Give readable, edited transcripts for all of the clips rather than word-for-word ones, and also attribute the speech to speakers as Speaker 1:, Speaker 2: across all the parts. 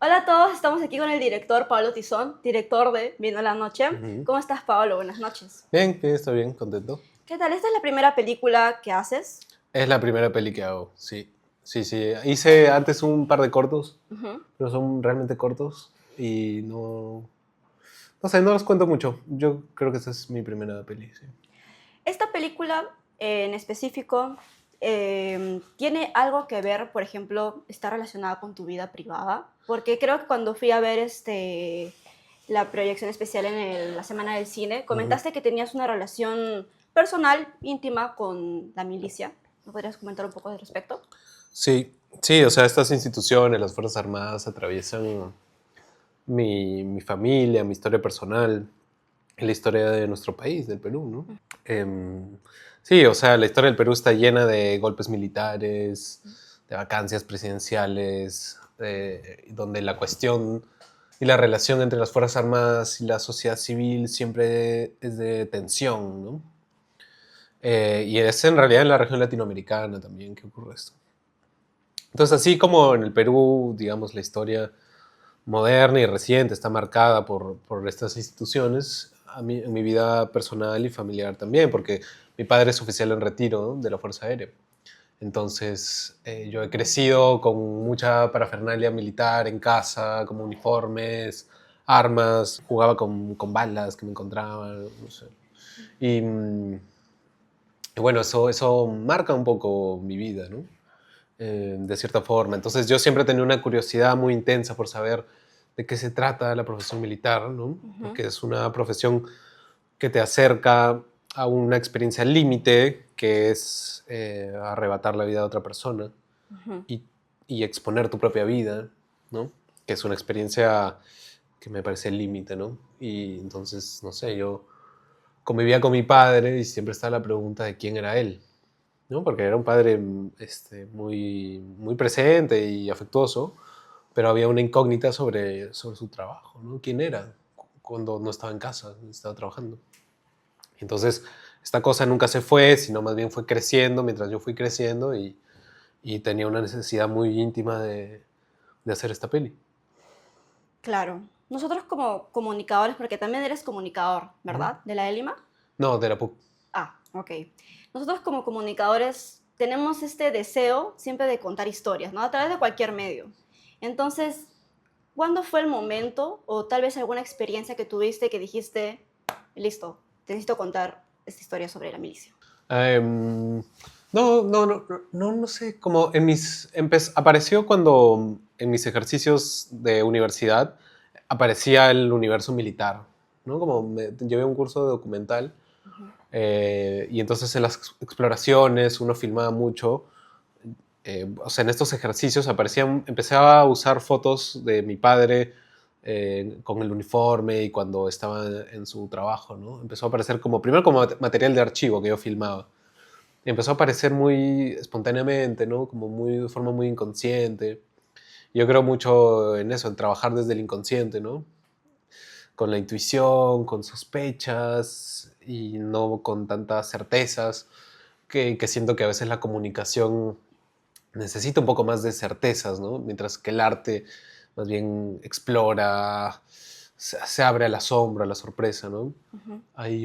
Speaker 1: Hola a todos, estamos aquí con el director Pablo Tizón, director de Viendo la Noche.
Speaker 2: Ujú.
Speaker 1: ¿Cómo estás, Pablo? Buenas noches.
Speaker 2: Bien, bien, estoy bien, contento.
Speaker 1: ¿Qué tal? ¿Esta es la primera película que haces?
Speaker 2: Es la primera peli que hago, sí. Sí, sí. Hice antes un par de cortos,
Speaker 1: Ujú.
Speaker 2: pero son realmente cortos y no sé, no los cuento mucho. Yo creo que esta es mi primera peli, sí.
Speaker 1: Esta película en específico tiene algo que ver, por ejemplo, está relacionada con tu vida privada, porque creo que cuando fui a ver la proyección especial en la Semana del Cine,
Speaker 2: Ujú.
Speaker 1: comentaste que tenías una relación personal, íntima con la milicia. ¿Me podrías comentar un poco al respecto?
Speaker 2: Sí, sí, o sea, estas instituciones, las Fuerzas Armadas atraviesan mi familia, mi historia personal, la historia de nuestro país, del Perú, ¿no? Em, sí, o sea, la historia del Perú está llena de golpes militares, de vacancias presidenciales, donde la cuestión y la relación entre las Fuerzas Armadas y la sociedad civil siempre es de tensión, ¿no? Y es en realidad en la región latinoamericana también que ocurre esto. Entonces, así como en el Perú, digamos, la historia moderna y reciente está marcada por estas instituciones, en mi vida personal y familiar también, porque mi padre es oficial en retiro, ¿no?, de la Fuerza Aérea. Entonces, yo he crecido con mucha parafernalia militar en casa, como uniformes, armas, jugaba con balas que me encontraban, no sé. Y, y bueno, eso marca un poco mi vida, ¿no? De cierta forma. Entonces yo siempre tenía una curiosidad muy intensa por saber de qué se trata la profesión militar, ¿no?
Speaker 1: Ujú.
Speaker 2: Porque es una profesión que te acerca a una experiencia límite, que es arrebatar la vida de otra persona
Speaker 1: Ujú.
Speaker 2: y, y exponer tu propia vida, ¿no? Que es una experiencia que me parece límite, ¿no? Y entonces, no sé, yo convivía con mi padre y siempre estaba la pregunta de quién era él, ¿no? Porque era un padre muy presente y afectuoso, pero había una incógnita sobre su trabajo, ¿no? ¿Quién era cuando no estaba en casa, estaba trabajando? Entonces, esta cosa nunca se fue, sino más bien fue creciendo mientras yo fui creciendo y tenía una necesidad muy íntima de hacer esta peli.
Speaker 1: Claro. Nosotros como comunicadores, porque también eres comunicador,
Speaker 2: Ujú.
Speaker 1: ¿verdad? De la ELIMA.
Speaker 2: No, de la PUC.
Speaker 1: Ah, ok. Nosotros como comunicadores tenemos este deseo siempre de contar historias, ¿no? A través de cualquier medio. Entonces, ¿cuándo fue el momento o tal vez alguna experiencia que tuviste que dijiste, listo, necesito contar esta historia sobre la milicia?
Speaker 2: Em, no sé, como apareció cuando en mis ejercicios de universidad aparecía el universo militar, ¿no? Como llevé un curso de documental
Speaker 1: Ujú.
Speaker 2: y entonces en las exploraciones uno filmaba mucho, o sea, en estos ejercicios empezaba a usar fotos de mi padre con el uniforme y cuando estaba en su trabajo, ¿no? Empezó a aparecer primero como material de archivo que yo filmaba. Empezó a aparecer muy espontáneamente, ¿no? Como de forma muy inconsciente. Yo creo mucho en eso, en trabajar desde el inconsciente, ¿no? Con la intuición, con sospechas y no con tantas certezas, que siento que a veces la comunicación necesita un poco más de certezas, ¿no? Mientras que el arte más bien explora, se abre al asombro, a la sorpresa, ¿no?
Speaker 1: Ujú.
Speaker 2: Hay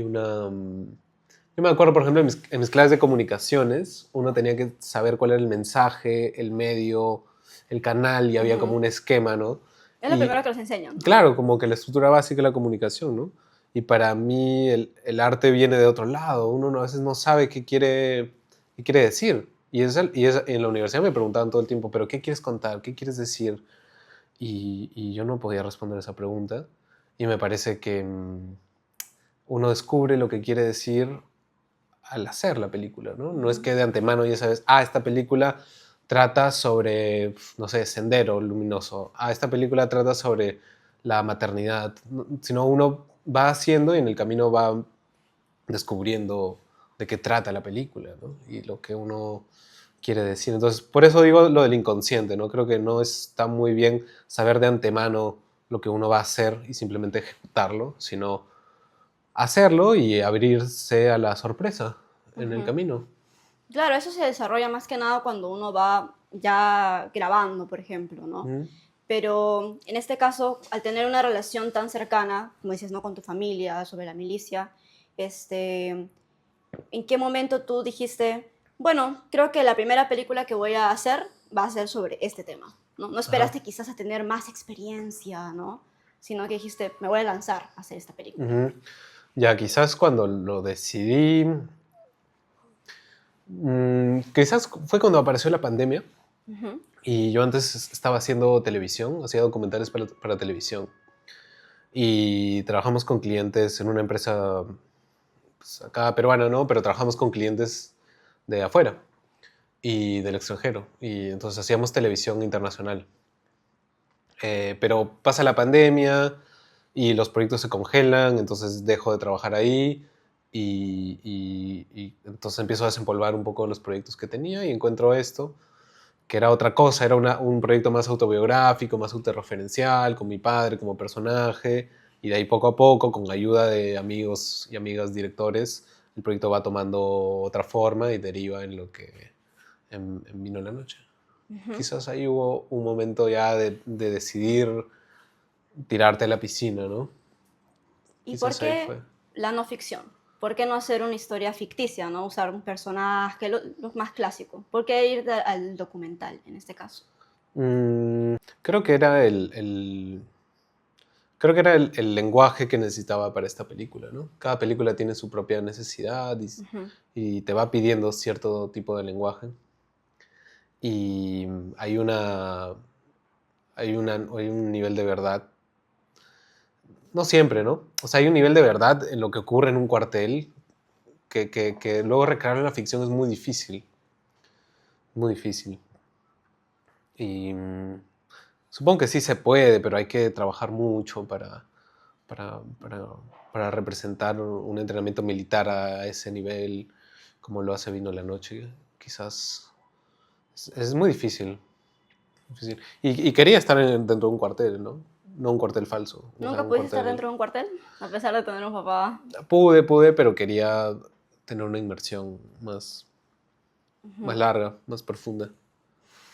Speaker 2: yo me acuerdo, por ejemplo, en mis clases de comunicaciones, uno tenía que saber cuál era el mensaje, el medio, el canal, y había como
Speaker 1: Ujú.
Speaker 2: un esquema, ¿no?
Speaker 1: Es lo primero
Speaker 2: Y
Speaker 1: que nos enseñan, ¿no?
Speaker 2: claro, como que la estructura básica de la comunicación, ¿no? Y para mí el arte viene de otro lado. Uno a veces no sabe qué quiere decir. En la universidad me preguntaban todo el tiempo, ¿pero qué quieres contar? ¿Qué quieres decir? Y yo no podía responder esa pregunta. Y me parece que uno descubre lo que quiere decir al hacer la película, ¿no? No es
Speaker 1: Ujú.
Speaker 2: que de antemano ya sabes, esta película trata sobre, no sé, Sendero Luminoso, esta película trata sobre la maternidad, sino uno va haciendo y en el camino va descubriendo de qué trata la película, ¿no? Y lo que uno quiere decir. Entonces, por eso digo lo del inconsciente, ¿no? Creo que no está muy bien saber de antemano lo que uno va a hacer y simplemente ejecutarlo, sino hacerlo y abrirse a la sorpresa en el
Speaker 1: Ujú.
Speaker 2: camino.
Speaker 1: Claro, eso se desarrolla más que nada cuando uno va ya grabando, por ejemplo, ¿no?
Speaker 2: ¿Mm?
Speaker 1: Pero en este caso, al tener una relación tan cercana, como dices, ¿no? Con tu familia, sobre la milicia, ¿en qué momento tú dijiste, bueno, creo que la primera película que voy a hacer va a ser sobre este tema? No, no
Speaker 2: Ajá.
Speaker 1: esperaste quizás a tener más experiencia, ¿no? Sino que dijiste, me voy a lanzar a hacer esta película.
Speaker 2: Ujú. Ya, quizás cuando lo decidí, quizás fue cuando apareció la pandemia
Speaker 1: Ujú,
Speaker 2: y yo antes estaba haciendo televisión, hacía documentales para televisión y trabajamos con clientes en una empresa pues, acá peruana, ¿no? Pero trabajamos con clientes de afuera y del extranjero y entonces hacíamos televisión internacional. Pero pasa la pandemia y los proyectos se congelan, entonces dejo de trabajar ahí y entonces empiezo a desempolvar un poco los proyectos que tenía y encuentro esto, que era otra cosa, era un proyecto más autobiográfico, más autorreferencial, con mi padre como personaje, y de ahí poco a poco, con ayuda de amigos y amigas directores, el proyecto va tomando otra forma y deriva en lo que en Vino la Noche.
Speaker 1: ujú.
Speaker 2: Quizás ahí hubo un momento ya de decidir tirarte a la piscina, ¿no?
Speaker 1: ¿Y por
Speaker 2: Quizás ahí
Speaker 1: qué
Speaker 2: fue.
Speaker 1: la no ficción? ¿Por qué no hacer una historia ficticia, no usar un personaje, lo más clásico? ¿Por qué ir al documental en este caso?
Speaker 2: Mm, creo que era creo que era el lenguaje que necesitaba para esta película, ¿no? Cada película tiene su propia necesidad
Speaker 1: Ujú.
Speaker 2: y te va pidiendo cierto tipo de lenguaje. Y hay un nivel de verdad. No siempre, ¿no? O sea, hay un nivel de verdad en lo que ocurre en un cuartel que luego recrear en la ficción es muy difícil. Muy difícil. Y supongo que sí se puede, pero hay que trabajar mucho para, para, para representar un entrenamiento militar a ese nivel, como lo hace Vino la Noche. Quizás es muy difícil. Difícil. Y quería estar dentro de un cuartel, ¿no? No un cuartel falso, o sea,
Speaker 1: ¿Nunca
Speaker 2: un
Speaker 1: pudiste estar
Speaker 2: cuartel.
Speaker 1: dentro de un cuartel? A pesar de tener un papá.
Speaker 2: Pude, pero quería tener una inmersión más
Speaker 1: Ujú.
Speaker 2: larga, más profunda.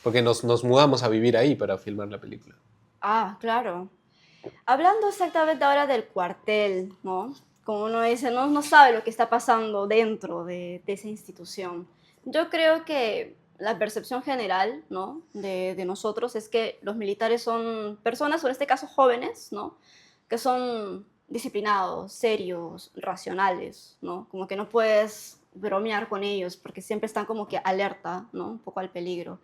Speaker 2: Porque nos mudamos a vivir ahí para filmar la película.
Speaker 1: Ah, claro. Hablando exactamente ahora del cuartel, ¿no? Como uno dice, no, no sabe lo que está pasando dentro de esa institución. Yo creo que la percepción general, ¿no? De nosotros es que los militares son personas, o en este caso jóvenes, ¿no? Que son disciplinados, serios, racionales, ¿no? Como que no puedes bromear con ellos porque siempre están como que alerta, ¿no? Un poco al peligro.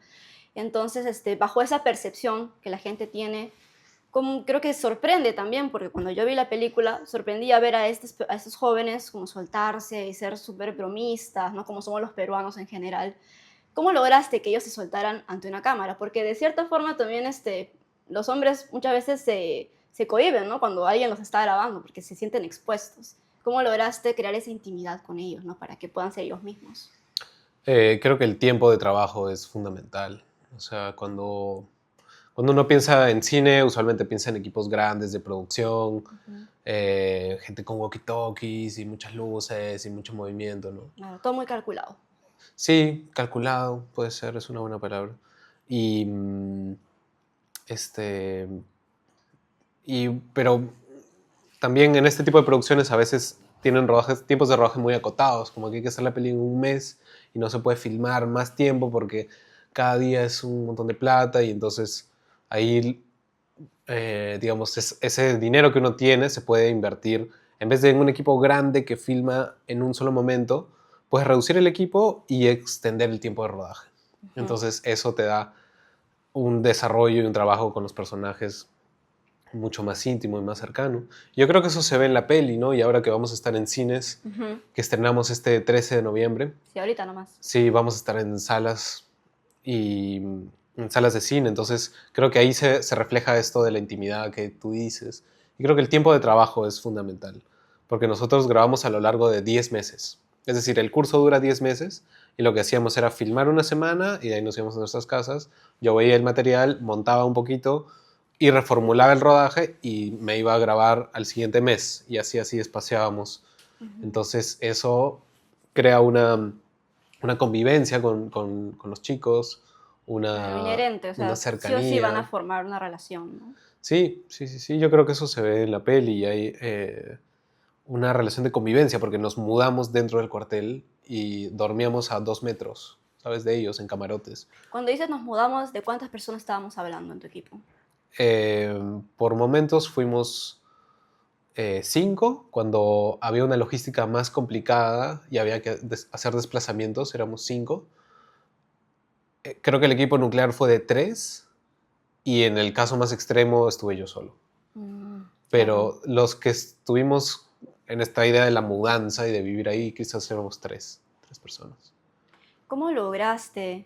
Speaker 1: Entonces, bajo esa percepción que la gente tiene, como, creo que sorprende también, porque cuando yo vi la película, sorprendí a ver a estos jóvenes como soltarse y ser súper bromistas, ¿no? Como somos los peruanos en general. ¿Cómo lograste que ellos se soltaran ante una cámara? Porque de cierta forma también los hombres muchas veces se cohíben, ¿no? Cuando alguien los está grabando, porque se sienten expuestos. ¿Cómo lograste crear esa intimidad con ellos, ¿no? Para que puedan ser ellos mismos.
Speaker 2: Creo que el tiempo de trabajo es fundamental. O sea, cuando uno piensa en cine, usualmente piensa en equipos grandes de producción,
Speaker 1: Ujú.
Speaker 2: gente con walkie-talkies y muchas luces y mucho movimiento, ¿no?
Speaker 1: Claro, todo muy calculado.
Speaker 2: Sí, calculado, puede ser, es una buena palabra. Y, este, pero también en este tipo de producciones a veces tienen tiempos de rodaje muy acotados, como que hay que hacer la peli en un mes y no se puede filmar más tiempo porque cada día es un montón de plata y entonces ahí, digamos, ese dinero que uno tiene se puede invertir, en vez de en un equipo grande que filma en un solo momento, puedes reducir el equipo y extender el tiempo de rodaje.
Speaker 1: Ujú,
Speaker 2: Entonces eso te da un desarrollo y un trabajo con los personajes mucho más íntimo y más cercano. Yo creo que eso se ve en la peli, ¿no? Y ahora que vamos a estar en cines,
Speaker 1: ujú.
Speaker 2: que estrenamos este 13 de noviembre,
Speaker 1: Sí, ahorita nomás.
Speaker 2: sí, vamos a estar en salas y en salas de cine, entonces creo que ahí se refleja esto de la intimidad que tú dices. Y creo que el tiempo de trabajo es fundamental, porque nosotros grabamos a lo largo de 10 meses. Es decir, el curso dura 10 meses y lo que hacíamos era filmar una semana y de ahí nos íbamos a nuestras casas. Yo veía el material, montaba un poquito y reformulaba el rodaje y me iba a grabar al siguiente mes y así espaciábamos.
Speaker 1: Ujú.
Speaker 2: Entonces eso crea una convivencia con los chicos,
Speaker 1: Claro, inherente, o
Speaker 2: una
Speaker 1: sea, sí o sí van a
Speaker 2: cercanía.
Speaker 1: formar una relación, ¿no?
Speaker 2: Sí, sí, sí, sí, yo creo que eso se ve en la peli y hay una relación de convivencia porque nos mudamos dentro del cuartel y dormíamos a 2 metros, ¿sabes? De ellos, en camarotes.
Speaker 1: Cuando dices nos mudamos, ¿de cuántas personas estábamos hablando en tu equipo?
Speaker 2: Por momentos fuimos 5, cuando había una logística más complicada y había que hacer desplazamientos, éramos 5. Creo que el equipo nuclear fue de 3 y en el caso más extremo estuve yo solo.
Speaker 1: Claro.
Speaker 2: Pero los que estuvimos en esta idea de la mudanza y de vivir ahí, quizás éramos 3 personas.
Speaker 1: ¿Cómo lograste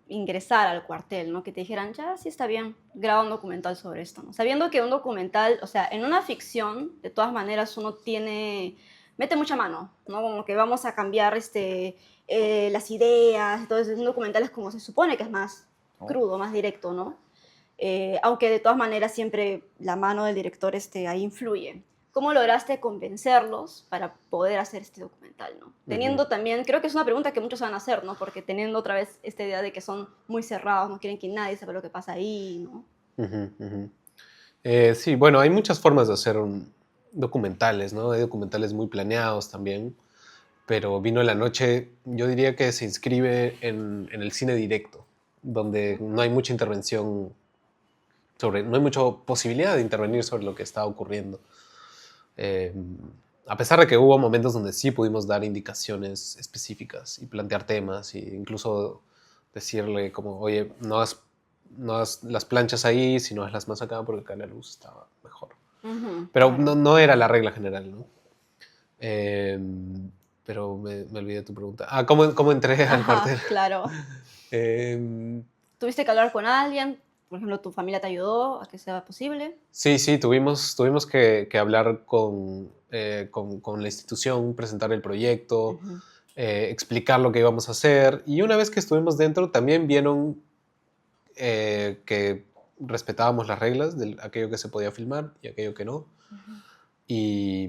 Speaker 1: ingresar al cuartel, ¿no? Que te dijeran, ya, sí está bien, graba un documental sobre esto, ¿no? Sabiendo que un documental, o sea, en una ficción, de todas maneras, uno mete mucha mano, ¿no? Como que vamos a cambiar las ideas, entonces un documental es como se supone que es más crudo, más directo, ¿no? Aunque de todas maneras siempre la mano del director ahí influye. ¿Cómo lograste convencerlos para poder hacer este documental, ¿no?
Speaker 2: Ujú,
Speaker 1: Teniendo también, creo que es una pregunta que muchos van a hacer, ¿no? Porque teniendo otra vez esta idea de que son muy cerrados, no quieren que nadie sepa lo que pasa ahí, ¿no?
Speaker 2: ujú, ujú. Sí, bueno, hay muchas formas de hacer documentales, ¿no? Hay documentales muy planeados también, pero Vino la Noche, yo diría que se inscribe en el cine directo, donde no hay mucha intervención no hay mucha posibilidad de intervenir sobre lo que está ocurriendo. Eh, a pesar de que hubo momentos donde sí pudimos dar indicaciones específicas y plantear temas e incluso decirle como, oye, no haz las planchas ahí, sino hazlas más acá porque acá la luz estaba mejor. Pero
Speaker 1: Claro.
Speaker 2: no era la regla general, ¿no? Eh, pero me olvidé tu pregunta. Ah, ¿cómo entré al
Speaker 1: Ajá,
Speaker 2: cuartel?
Speaker 1: claro.
Speaker 2: Eh,
Speaker 1: ¿Tuviste que hablar con alguien? Por ejemplo, ¿tu familia te ayudó a que sea posible?
Speaker 2: Sí, sí, tuvimos que hablar con la institución, presentar el proyecto,
Speaker 1: Ujú.
Speaker 2: explicar lo que íbamos a hacer. Y una vez que estuvimos dentro, también vieron que respetábamos las reglas de aquello que se podía filmar y aquello que no. Y,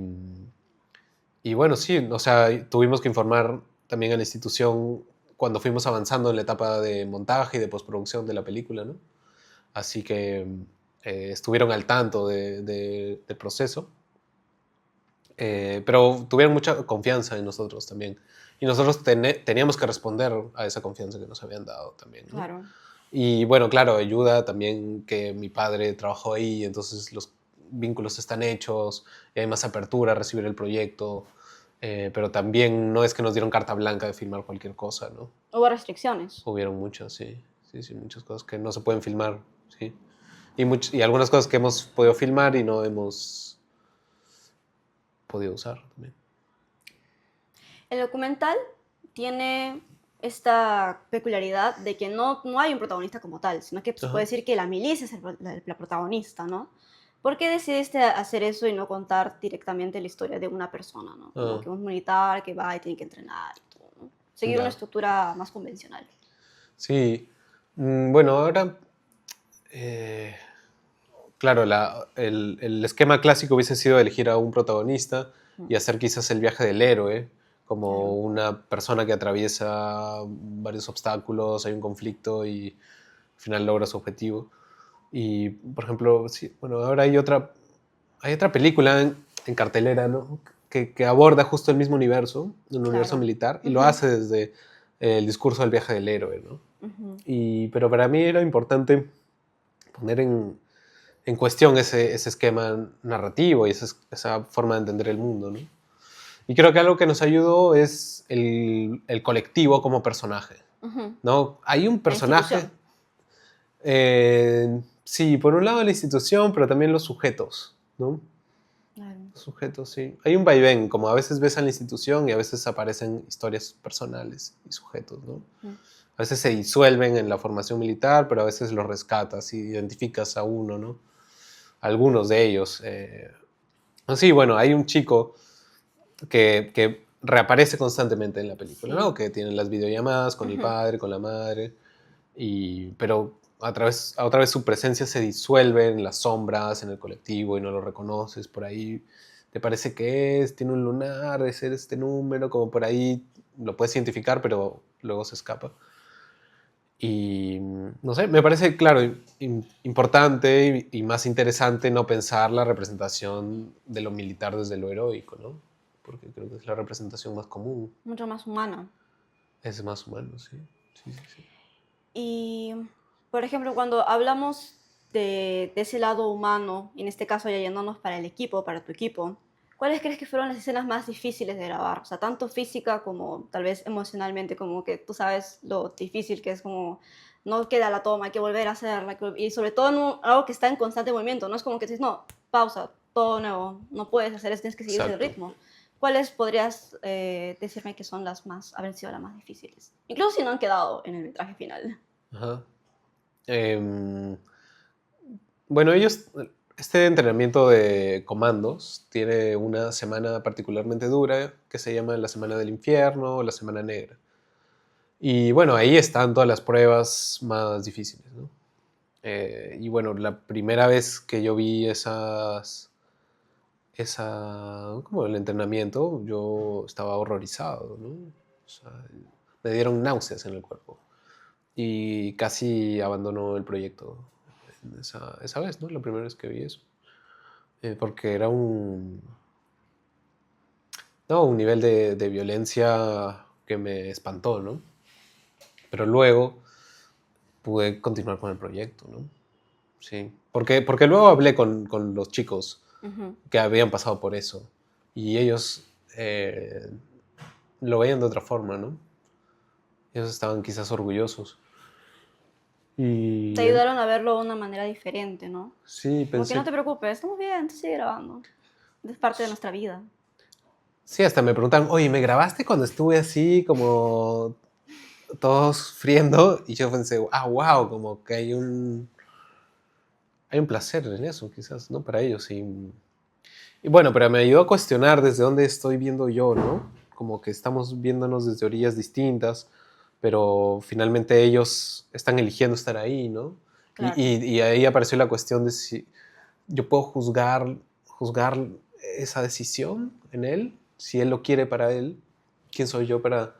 Speaker 2: y bueno, sí, o sea, tuvimos que informar también a la institución cuando fuimos avanzando en la etapa de montaje y de postproducción de la película, ¿no? Así que estuvieron al tanto del proceso, pero tuvieron mucha confianza en nosotros también. Y nosotros teníamos que responder a esa confianza que nos habían dado también, ¿no?
Speaker 1: Claro.
Speaker 2: Y bueno, claro, ayuda también que mi padre trabajó ahí, entonces los vínculos están hechos, y hay más apertura a recibir el proyecto, pero también no es que nos dieron carta blanca de filmar cualquier cosa, ¿no?
Speaker 1: Hubo restricciones.
Speaker 2: Hubieron muchas, sí, sí, sí, muchas cosas que no se pueden filmar, sí. Y algunas cosas que hemos podido filmar y no hemos podido usar también.
Speaker 1: El documental tiene esta peculiaridad de que no hay un protagonista como tal, sino que se puede
Speaker 2: Ajá.
Speaker 1: decir que la milicia es la protagonista, ¿no? ¿Por qué decidiste hacer eso y no contar directamente la historia de una persona, ¿no? Como
Speaker 2: Ah,
Speaker 1: que un militar que va y tiene que entrenar y todo, ¿no? Seguir una
Speaker 2: ya.
Speaker 1: estructura más convencional.
Speaker 2: Sí. Bueno, ahora, eh, claro, el esquema clásico hubiese sido elegir a un protagonista y hacer quizás el viaje del héroe, como
Speaker 1: Claro.
Speaker 2: una persona que atraviesa varios obstáculos, hay un conflicto y al final logra su objetivo. Y, por ejemplo, sí, bueno, ahora hay otra película en cartelera, ¿no? Que aborda justo el mismo universo, el universo
Speaker 1: Claro.
Speaker 2: militar, y lo
Speaker 1: Ujú,
Speaker 2: hace desde el discurso del viaje del héroe, ¿no?
Speaker 1: ujú.
Speaker 2: Pero para mí era importante poner en cuestión ese esquema narrativo y esa forma de entender el mundo, ¿no? Y creo que algo que nos ayudó es el colectivo como personaje,
Speaker 1: Ujú.
Speaker 2: ¿no? Hay un
Speaker 1: La
Speaker 2: personaje,
Speaker 1: institución.
Speaker 2: sí, por un lado la institución, pero también los sujetos, ¿no?
Speaker 1: Claro.
Speaker 2: Los sujetos, sí. Hay un vaivén, como a veces ves a la institución y a veces aparecen historias personales y sujetos, ¿no?
Speaker 1: Ujú.
Speaker 2: A veces se disuelven en la formación militar, pero a veces los rescatas y identificas a uno, ¿no? Algunos de ellos. Sí, bueno, hay un chico que reaparece constantemente en la película, ¿no?
Speaker 1: Sí.
Speaker 2: Que tiene las videollamadas con el
Speaker 1: Ujú.
Speaker 2: padre, con la madre, pero otra vez su presencia se disuelve en las sombras, en el colectivo y no lo reconoces por ahí. ¿Te parece que es? Tiene un lunar, es este número, como por ahí lo puedes identificar, pero luego se escapa. Y no sé, me parece, claro, importante y más interesante no pensar la representación de lo militar desde lo heroico, ¿no? Porque creo que es la representación más común,
Speaker 1: mucho más humana.
Speaker 2: es más humano, sí. Sí, sí, sí.
Speaker 1: Y, por ejemplo, cuando hablamos de ese lado humano, y en este caso ya yéndonos para el equipo, para tu equipo, ¿cuáles crees que fueron las escenas más difíciles de grabar? O sea, tanto física como tal vez emocionalmente, como que tú sabes lo difícil que es como no queda la toma, hay que volver a hacerla, y sobre todo en algo que está en constante movimiento, no es como que dices, no, pausa, todo nuevo, no puedes hacer eso, tienes que seguir ese
Speaker 2: Exacto.
Speaker 1: ritmo. ¿Cuáles podrías decirme que son las más, haber sido las más difíciles? Incluso si no han quedado en el metraje final.
Speaker 2: Ajá. Em, bueno, este entrenamiento de comandos tiene una semana particularmente dura que se llama la Semana del Infierno o la Semana Negra. Y bueno, ahí están todas las pruebas más difíciles, ¿no? Y bueno, la primera vez que yo vi como el entrenamiento, yo estaba horrorizado, ¿no? O sea, me dieron náuseas en el cuerpo y casi abandonó el proyecto esa vez, ¿no? La primera vez que vi eso. Porque era no, un nivel de violencia que me espantó, ¿no? Pero luego pude continuar con el proyecto, ¿no? Sí. Porque luego hablé con los chicos
Speaker 1: Ujú.
Speaker 2: que habían pasado por eso y ellos lo veían de otra forma, ¿no? Ellos estaban quizás orgullosos.
Speaker 1: Te
Speaker 2: Y
Speaker 1: ayudaron a verlo de una manera diferente, ¿no?
Speaker 2: sí,
Speaker 1: Como que no
Speaker 2: pensé,
Speaker 1: te preocupes, estamos bien, tú sigue grabando. Es parte de nuestra vida.
Speaker 2: sí, hasta me preguntan, oye, ¿me grabaste cuando estuve así como todos friendo? Y yo pensé, ah, wow, como que hay un placer en eso, quizás, ¿no? Para ellos. Y bueno, pero me ayudó a cuestionar desde dónde estoy viendo yo, ¿no? Como que estamos viéndonos desde orillas distintas, pero finalmente ellos están eligiendo estar ahí, ¿no?
Speaker 1: Claro.
Speaker 2: Y ahí apareció la cuestión de si yo puedo juzgar esa decisión en él, si él lo quiere para él, ¿quién soy yo para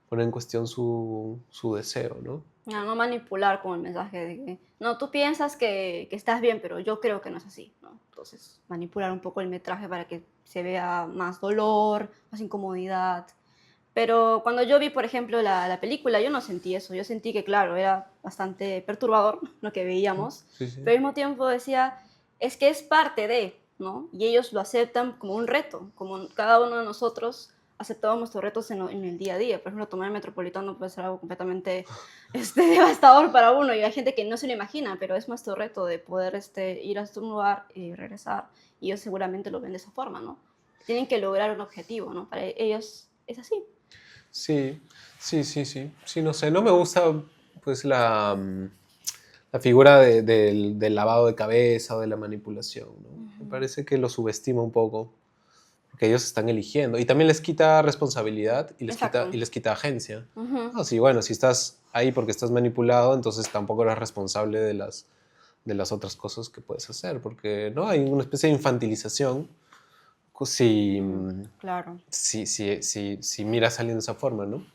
Speaker 2: poner en cuestión su deseo, ¿no?
Speaker 1: No, no manipular con el mensaje de que, no, tú piensas que estás bien, pero yo creo que no es así, ¿no? Entonces, manipular un poco el metraje para que se vea más dolor, más incomodidad. Pero cuando yo vi, por ejemplo, la película, yo no sentí eso. Yo sentí que, claro, era bastante perturbador lo que veíamos,
Speaker 2: Sí, sí.
Speaker 1: pero al mismo tiempo decía, es que es parte de, ¿no? Y ellos lo aceptan como un reto, como cada uno de nosotros aceptamos nuestros retos en el día a día. Por ejemplo, tomar el metropolitano puede ser algo completamente devastador para uno y hay gente que no se lo imagina, pero es nuestro reto de poder ir a un lugar y regresar. Y ellos seguramente lo ven de esa forma, ¿no? Tienen que lograr un objetivo, ¿no? Para ellos es así.
Speaker 2: Sí, sí, sí, sí. Sí, no sé, no me gusta pues la figura del lavado de cabeza o de la manipulación, ¿no? Me
Speaker 1: Ujú.
Speaker 2: parece que lo subestima un poco, porque ellos están eligiendo. Y también les quita responsabilidad
Speaker 1: Exacto.
Speaker 2: y les quita agencia.
Speaker 1: Ujú.
Speaker 2: No, sí, bueno, si estás ahí porque estás manipulado, entonces tampoco eres responsable de las otras cosas que puedes hacer, porque no hay una especie de infantilización si,
Speaker 1: Claro.
Speaker 2: si miras a alguien de esa forma, ¿no?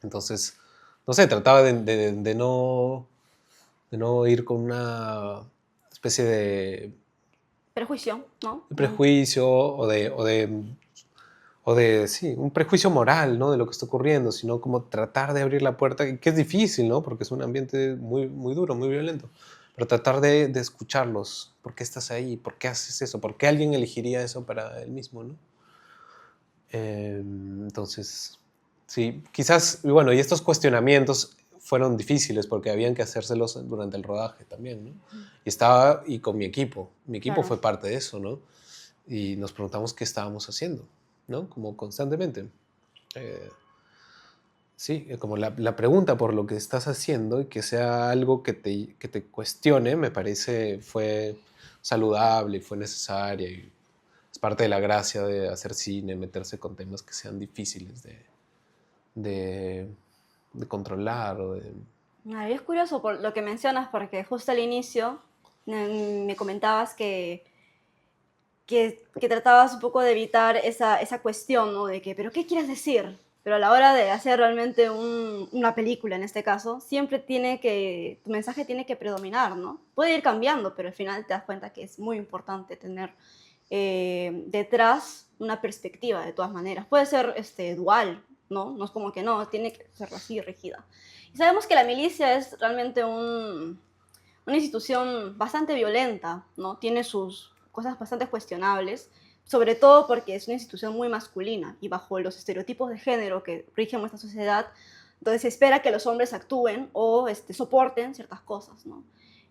Speaker 2: Entonces, no sé, trataba de no ir con una especie de
Speaker 1: Prejuicio, ¿no?
Speaker 2: prejuicio sí, un prejuicio moral, ¿no? De lo que está ocurriendo, sino como tratar de abrir la puerta, que es difícil, ¿no? Porque es un ambiente muy, muy duro, muy violento. Pero tratar de escucharlos. ¿Por qué estás ahí? ¿Por qué haces eso? ¿Por qué alguien elegiría eso para él mismo, ¿no? Entonces, sí, quizás, y bueno, y estos cuestionamientos fueron difíciles porque habían que hacérselos durante el rodaje también, ¿no? Y con mi equipo
Speaker 1: Claro.
Speaker 2: fue parte de eso, ¿no? Y nos preguntamos qué estábamos haciendo, ¿no? Como constantemente. Eh, sí, como la pregunta por lo que estás haciendo y que sea algo que te cuestione, me parece fue saludable y fue necesaria y es parte de la gracia de hacer cine, meterse con temas que sean difíciles de, de controlar o de...
Speaker 1: Y es curioso por lo que mencionas, porque justo al inicio me comentabas que tratabas un poco de evitar esa cuestión, ¿no? De que, ¿pero qué quieres decir? pero a la hora de hacer realmente una película, en este caso, siempre tu mensaje tiene que predominar, ¿no? Puede ir cambiando, pero al final te das cuenta que es muy importante tener detrás una perspectiva, de todas maneras. Puede ser dual, ¿no? No es como que no, tiene que ser así, rígida. Y sabemos que la milicia es realmente una institución bastante violenta, ¿no? Tiene sus cosas bastante cuestionables, sobre todo porque es una institución muy masculina y bajo los estereotipos de género que rigen nuestra sociedad, entonces se espera que los hombres actúen o soporten ciertas cosas, ¿no?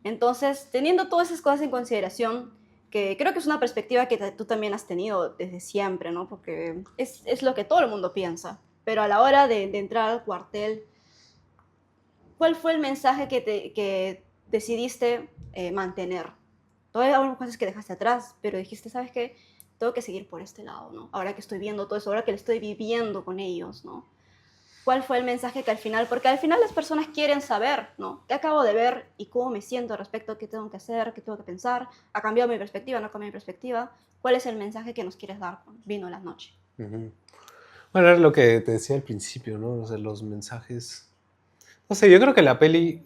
Speaker 1: Entonces, teniendo todas esas cosas en consideración, que creo que es una perspectiva que tú también has tenido desde siempre, ¿no? Porque es lo que todo el mundo piensa, pero a la hora de entrar al cuartel, ¿cuál fue el mensaje que decidiste mantener? Todavía hay algunas cosas que dejaste atrás, pero dijiste, ¿sabes qué? Tengo que seguir por este lado, ¿no? Ahora que estoy viendo todo eso, ahora que lo estoy viviendo con ellos, ¿no? ¿Cuál fue el mensaje que al final, porque al final las personas quieren saber, ¿no? ¿Qué acabo de ver y cómo me siento respecto a qué tengo que hacer, qué tengo que pensar? ¿Ha cambiado mi perspectiva, no ha cambiado mi perspectiva? ¿Cuál es el mensaje que nos quieres dar con Vino la Noche?
Speaker 2: Ujú. Bueno, era lo que te decía al principio, ¿no? O sea, los mensajes. No sé, yo creo que la peli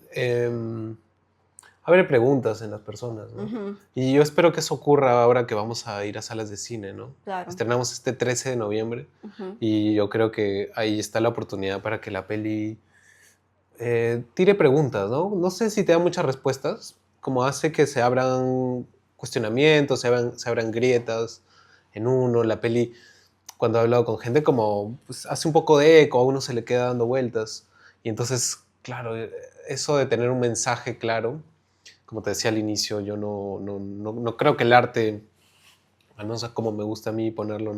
Speaker 2: abre preguntas en las personas, ¿no?
Speaker 1: Ujú,
Speaker 2: Y yo espero que eso ocurra ahora que vamos a ir a salas de cine, ¿no?
Speaker 1: claro.
Speaker 2: Estrenamos este 13 de noviembre
Speaker 1: Ujú.
Speaker 2: y yo creo que ahí está la oportunidad para que la peli tire preguntas, ¿no? No sé si te da muchas respuestas, como hace que se abran cuestionamientos, se abran grietas en uno. La peli, cuando he hablado con gente, como pues, hace un poco de eco, a uno se le queda dando vueltas. Y entonces, claro, eso de tener un mensaje claro, como te decía al inicio, yo no creo que el arte, al menos como me gusta a mí ponerlo,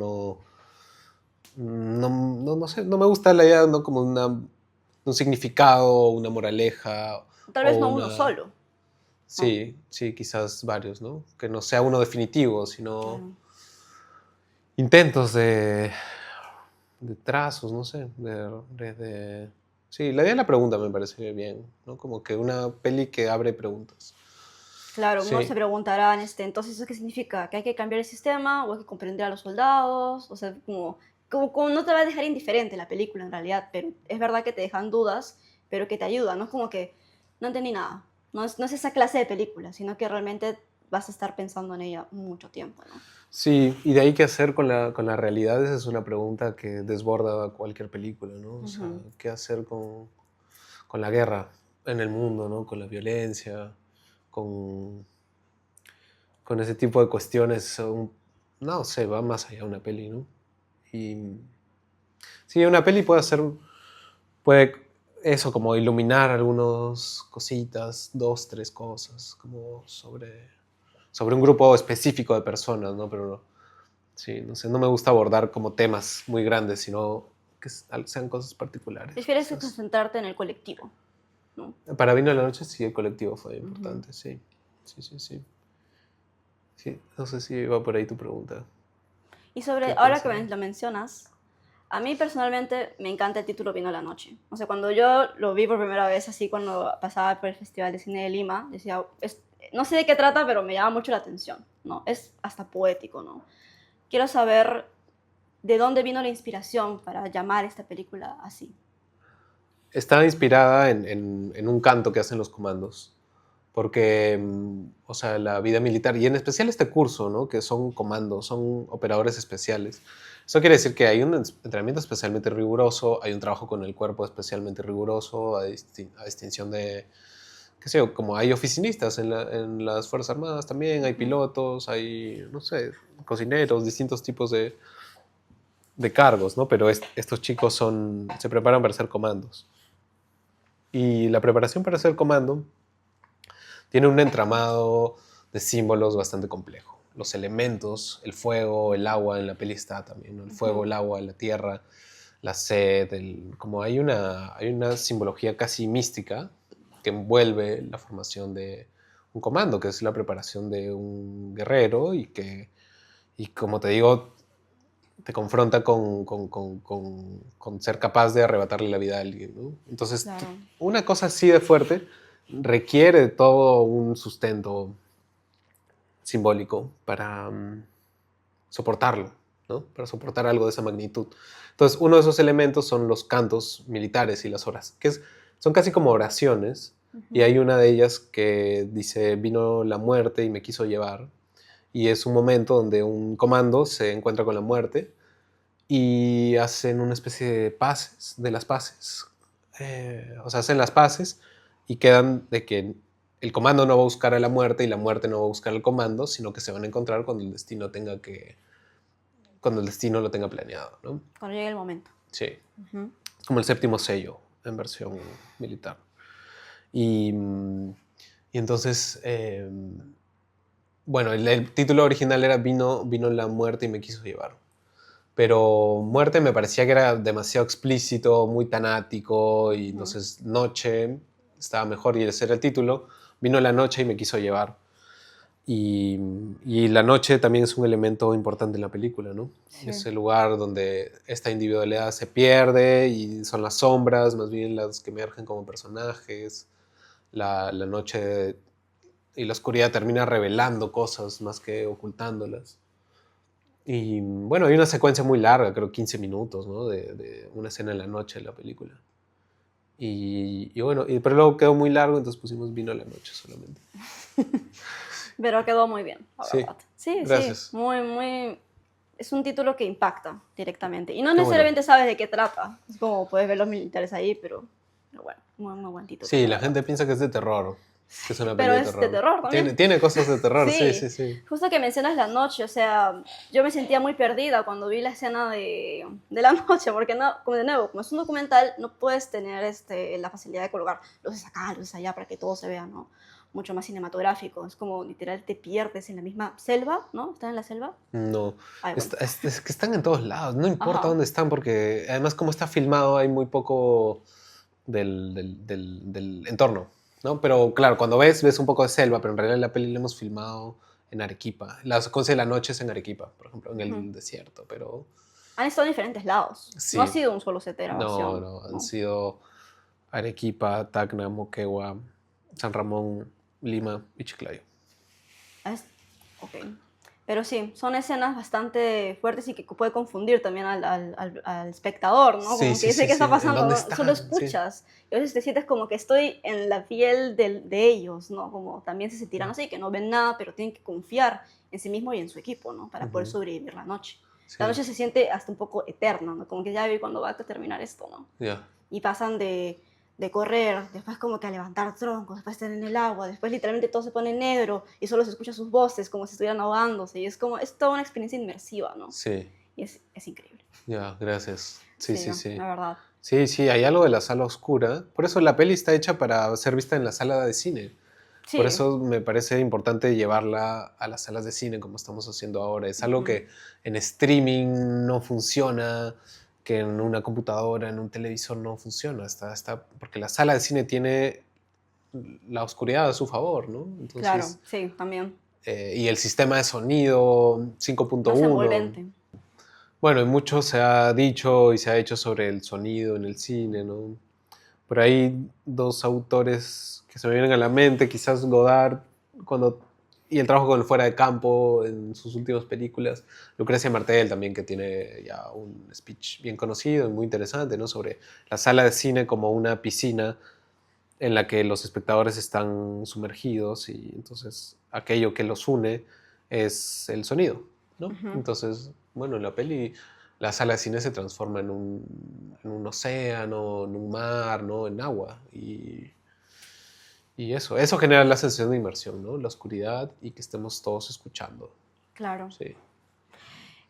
Speaker 2: no sé, no me gusta la idea, ¿no? Como un significado, una moraleja
Speaker 1: Tal
Speaker 2: o
Speaker 1: vez no uno
Speaker 2: una...
Speaker 1: solo, ¿no?
Speaker 2: Sí, sí, quizás varios, ¿no? Que no sea uno definitivo, sino
Speaker 1: Claro.
Speaker 2: intentos de trazos, no sé, Sí, la idea de la pregunta me parece bien, ¿no? Como que una peli que abre preguntas.
Speaker 1: Claro, uno se
Speaker 2: Sí,
Speaker 1: preguntará, entonces, ¿eso qué significa? ¿Que hay que cambiar el sistema o hay que comprender a los soldados? O sea, como no te va a dejar indiferente la película en realidad, pero es verdad que te dejan dudas, pero que te ayudan, no es como que no entendí nada. No es esa clase de película, sino que realmente vas a estar pensando en ella mucho tiempo, ¿no?
Speaker 2: sí, y de ahí qué hacer con la realidad, esa es una pregunta que desborda cualquier película, ¿no? O sea,
Speaker 1: Ujú.
Speaker 2: ¿qué hacer con la guerra en el mundo, ¿no? Con la violencia, con, con ese tipo de cuestiones. No sé, va más allá de una peli, ¿no? Y sí, una peli puede eso, como iluminar algunas cositas, dos, tres cosas, como sobre un grupo específico de personas, ¿no? Pero sí, no sé, no me gusta abordar como temas muy grandes, sino que sean cosas particulares,
Speaker 1: Prefieres
Speaker 2: quizás.
Speaker 1: concentrarte en el colectivo, ¿no?
Speaker 2: Para Vino de la Noche sí, el colectivo fue
Speaker 1: Ujú.
Speaker 2: importante, sí. Sí, sí, sí. Sí, no sé si va por ahí tu pregunta.
Speaker 1: Y
Speaker 2: ¿Qué
Speaker 1: ahora que
Speaker 2: pensarás?
Speaker 1: lo mencionas, a mí personalmente me encanta el título Vino la Noche. O sea, cuando yo lo vi por primera vez, así cuando pasaba por el Festival de Cine de Lima, decía, no sé de qué trata, pero me llama mucho la atención, ¿no? Es hasta poético, ¿no? Quiero saber de dónde vino la inspiración para llamar esta película así.
Speaker 2: Está inspirada en un canto que hacen los comandos, porque, o sea, la vida militar, y en especial este curso, ¿no? Que son comandos, son operadores especiales. Eso quiere decir que hay un entrenamiento especialmente riguroso, hay un trabajo con el cuerpo especialmente riguroso, a distinción de, qué sé yo, como hay oficinistas en las Fuerzas Armadas también, hay
Speaker 1: Ujú.
Speaker 2: pilotos, hay, no sé, cocineros, distintos tipos de cargos, ¿no? Pero estos chicos se preparan para hacer comandos. Y la preparación para hacer comando tiene un entramado de símbolos bastante complejo. Los elementos, el fuego, el agua, en la peli está también, ¿no? El fuego,
Speaker 1: Ujú.
Speaker 2: el agua, la tierra, la sed, como hay una simbología casi mística que envuelve la formación de un comando, que es la preparación de un guerrero y como te digo, te confronta con ser capaz de arrebatarle la vida a alguien, ¿no? Entonces,
Speaker 1: Claro.
Speaker 2: una cosa así de fuerte requiere de todo un sustento simbólico para soportarlo. ¿no? Para soportar algo de esa magnitud. Entonces, uno de esos elementos son los cantos militares y las horas, son casi como oraciones, y hay una de ellas que dice, vino la muerte y me quiso llevar, y es un momento donde un comando se encuentra con la muerte y hacen una especie de paces, de las paces. O sea, hacen las paces y quedan de que el comando no va a buscar a la muerte y la muerte no va a buscar al comando, sino que se van a encontrar cuando el destino cuando el destino lo tenga planeado, ¿no?
Speaker 1: Cuando llegue el momento.
Speaker 2: Sí. Es como el séptimo sello en versión militar. Y entonces, bueno, el título original era vino la muerte y me quiso llevar. Pero muerte me parecía que era demasiado explícito, muy tanático, y entonces noche estaba mejor, y ese era el título. Vino la noche y me quiso llevar. Y la noche también es un elemento importante en la película, ¿no?
Speaker 1: Sí.
Speaker 2: Es el lugar donde esta individualidad se pierde y son las sombras, más bien las que emergen como personajes. La noche y la oscuridad termina revelando cosas más que ocultándolas. Y bueno, hay una secuencia muy larga, creo 15 minutos, ¿no? De una escena en la noche de la película. Y bueno, pero luego quedó muy largo, entonces pusimos vino a la noche solamente.
Speaker 1: Pero quedó muy bien, la
Speaker 2: Sí,
Speaker 1: verdad. Sí,
Speaker 2: gracias.
Speaker 1: sí, muy, muy... Es un título que impacta directamente. Y no
Speaker 2: Qué
Speaker 1: necesariamente
Speaker 2: bueno.
Speaker 1: sabes de qué trata. Es como puedes ver los militares ahí, pero bueno, muy, muy buen título.
Speaker 2: Sí, la
Speaker 1: verdad.
Speaker 2: gente piensa que es de terror, que es una
Speaker 1: Pero
Speaker 2: peli de
Speaker 1: es de
Speaker 2: terror.
Speaker 1: terror también.
Speaker 2: Tiene cosas de terror, sí,
Speaker 1: Sí,
Speaker 2: sí, sí.
Speaker 1: justo que mencionas la noche, o sea, yo me sentía muy perdida cuando vi la escena de la noche, porque no, como de nuevo, como es un documental, no puedes tener la facilidad de colocar luces acá, luces allá, para que todo se vea, ¿no? Mucho más cinematográfico, es como literal te pierdes en la misma selva, ¿no? ¿Estás en la selva?
Speaker 2: No,
Speaker 1: Ay, bueno.
Speaker 2: es que están en todos lados, no importa
Speaker 1: Ajá.
Speaker 2: dónde están, porque además como está filmado hay muy poco del entorno, ¿no? Pero claro, cuando ves un poco de selva, pero en realidad la peli la hemos filmado en Arequipa. La secuencia de la noche es en Arequipa, por ejemplo, en el desierto, pero
Speaker 1: Han estado en diferentes lados, no ha
Speaker 2: sí,
Speaker 1: sido un solo set de
Speaker 2: no,
Speaker 1: grabación,
Speaker 2: no, han
Speaker 1: ¿no?
Speaker 2: sido Arequipa, Tacna, Moquegua, San Ramón, Lima y Chiclayo.
Speaker 1: Es- ok. Pero sí, son escenas bastante fuertes y que puede confundir también al espectador, ¿no?
Speaker 2: Sí,
Speaker 1: Como que
Speaker 2: sí,
Speaker 1: dice,
Speaker 2: sí,
Speaker 1: ¿qué
Speaker 2: sí.
Speaker 1: está
Speaker 2: ¿En
Speaker 1: pasando?
Speaker 2: dónde
Speaker 1: ¿No? Solo
Speaker 2: están? Sí.
Speaker 1: escuchas. Y a veces te sientes como que estoy en la piel de ellos, ¿no? Como también se sentirán así, que no ven nada, pero tienen que confiar en sí mismo y en su equipo, ¿no? Para poder
Speaker 2: Ujú,
Speaker 1: sobrevivir la noche. La
Speaker 2: sí,
Speaker 1: noche se siente hasta un poco eterna, ¿no? Como que ya vi cuándo va a terminar esto, ¿no?
Speaker 2: ya.
Speaker 1: Y pasan de correr, después como que a levantar troncos, después estar en el agua, después literalmente todo se pone negro y solo se escucha sus voces como si estuvieran ahogándose. Y es como, es toda una experiencia inmersiva, ¿no?
Speaker 2: Sí,
Speaker 1: Y es increíble.
Speaker 2: ya, gracias. Sí,
Speaker 1: Sí,
Speaker 2: sí, sí.
Speaker 1: la verdad.
Speaker 2: Sí, sí, hay algo de la sala oscura. Por eso la peli está hecha para ser vista en la sala de cine. Por
Speaker 1: Sí.
Speaker 2: eso me parece importante llevarla a las salas de cine como estamos haciendo ahora. Es algo que en streaming no funciona, que en una computadora, en un televisor no funciona. Porque la sala de cine tiene la oscuridad a su favor, ¿no?
Speaker 1: Claro,
Speaker 2: Entonces,
Speaker 1: sí, también.
Speaker 2: y el sistema de sonido
Speaker 1: Más
Speaker 2: 5.1.
Speaker 1: envolvente.
Speaker 2: Bueno, y mucho se ha dicho y se ha hecho sobre el sonido en el cine, ¿no? Por ahí dos autores que se me vienen a la mente, quizás Godard, y el trabajo con el fuera de campo en sus últimas películas. Lucrecia Martel también, que tiene ya un speech bien conocido y muy interesante, ¿no? Sobre la sala de cine como una piscina en la que los espectadores están sumergidos, y entonces aquello que los une es el sonido, ¿no? Entonces, bueno, en la peli la sala de cine se transforma en un océano, en un mar, ¿no? En agua. Y eso genera la sensación de inmersión, ¿no? La oscuridad y que estemos todos escuchando.
Speaker 1: Claro.
Speaker 2: Sí.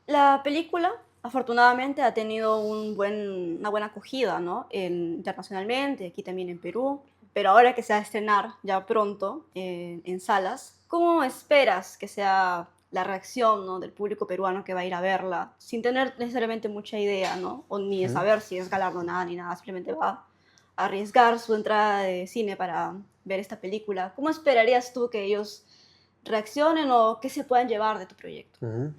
Speaker 1: La película, afortunadamente, ha tenido una buena acogida, ¿no? Internacionalmente, aquí también en Perú. Pero ahora que se va a estrenar ya pronto en salas, ¿cómo esperas que sea la reacción, ¿no? Del público peruano que va a ir a verla, sin tener necesariamente mucha idea, ¿no? O ni de
Speaker 2: ¿Mm?
Speaker 1: saber si es galardonada ni nada, simplemente va a arriesgar su entrada de cine para ver esta película? ¿Cómo esperarías tú que ellos reaccionen o qué se puedan llevar de tu proyecto?
Speaker 2: Ujú.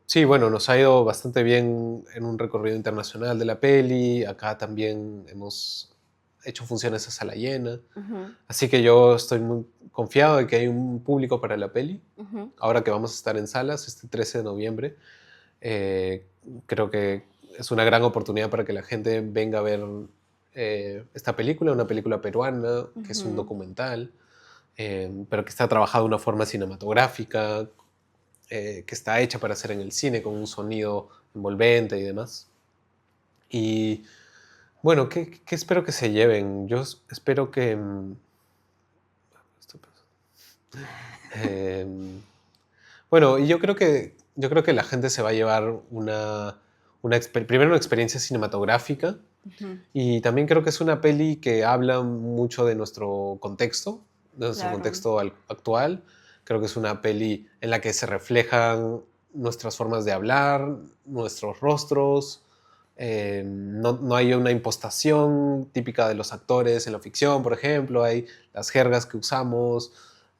Speaker 2: Sí, bueno, nos ha ido bastante bien en un recorrido internacional de la peli. Acá también hemos hecho funciones a sala llena.
Speaker 1: Ujú,
Speaker 2: Así que yo estoy muy confiado de que hay un público para la peli.
Speaker 1: ujú.
Speaker 2: Ahora que vamos a estar en salas este 13 de noviembre. Creo que es una gran oportunidad para que la gente venga a ver esta película, una película peruana, que es un
Speaker 1: Ujú.
Speaker 2: documental, pero que está trabajado de una forma cinematográfica, que está hecha para hacer en el cine con un sonido envolvente y demás. Y bueno, ¿qué espero que se lleven? Yo espero que... em, bueno, y yo creo que la gente se va a llevar primero una experiencia cinematográfica
Speaker 1: Ujú.
Speaker 2: y también creo que es una peli que habla mucho de nuestro
Speaker 1: Claro,
Speaker 2: contexto actual. Creo que es una peli en la que se reflejan nuestras formas de hablar, nuestros rostros. No hay una impostación típica de los actores en la ficción, por ejemplo. Hay las jergas que usamos,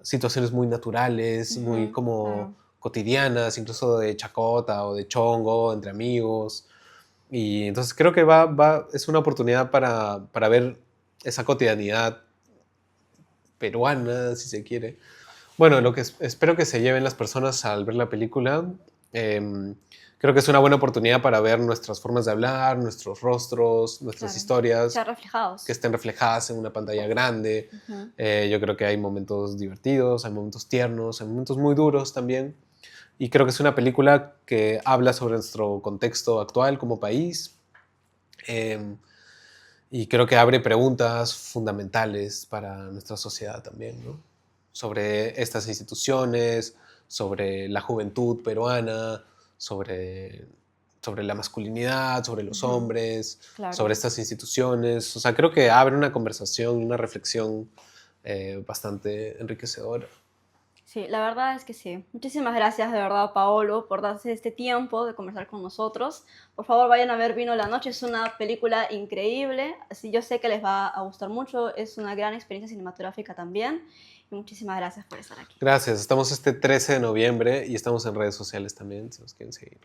Speaker 2: situaciones muy naturales, muy
Speaker 1: ujú,
Speaker 2: como
Speaker 1: claro.
Speaker 2: cotidianas, incluso de chacota o de chongo entre amigos. Y entonces creo que es una oportunidad para ver esa cotidianidad peruana, si se quiere. Bueno, lo que espero que se lleven las personas al ver la película, em, creo que es una buena oportunidad para ver nuestras formas de hablar, nuestros rostros, nuestras
Speaker 1: Claro,
Speaker 2: historias,
Speaker 1: ser
Speaker 2: que
Speaker 1: reflejados.
Speaker 2: estén reflejadas en una pantalla grande.
Speaker 1: Ujú.
Speaker 2: Yo creo que hay momentos divertidos, hay momentos tiernos, hay momentos muy duros también. Y creo que es una película que habla sobre nuestro contexto actual como país. em, y creo que abre preguntas fundamentales para nuestra sociedad también, ¿no? Sobre estas instituciones, sobre la juventud peruana, sobre, sobre la masculinidad, sobre los
Speaker 1: Ujú.
Speaker 2: hombres, sobre
Speaker 1: Claro.
Speaker 2: estas instituciones. O sea, creo que abre una conversación, una reflexión bastante enriquecedora.
Speaker 1: Sí, la verdad es que sí. Muchísimas gracias de verdad, Paolo, por darse este tiempo de conversar con nosotros. Por favor, vayan a ver Vino la Noche. Es una película increíble. Así yo sé que les va a gustar mucho. Es una gran experiencia cinematográfica también. Y muchísimas gracias por estar aquí.
Speaker 2: Gracias. Estamos este 13 de noviembre y estamos en redes sociales también, si nos quieren seguir.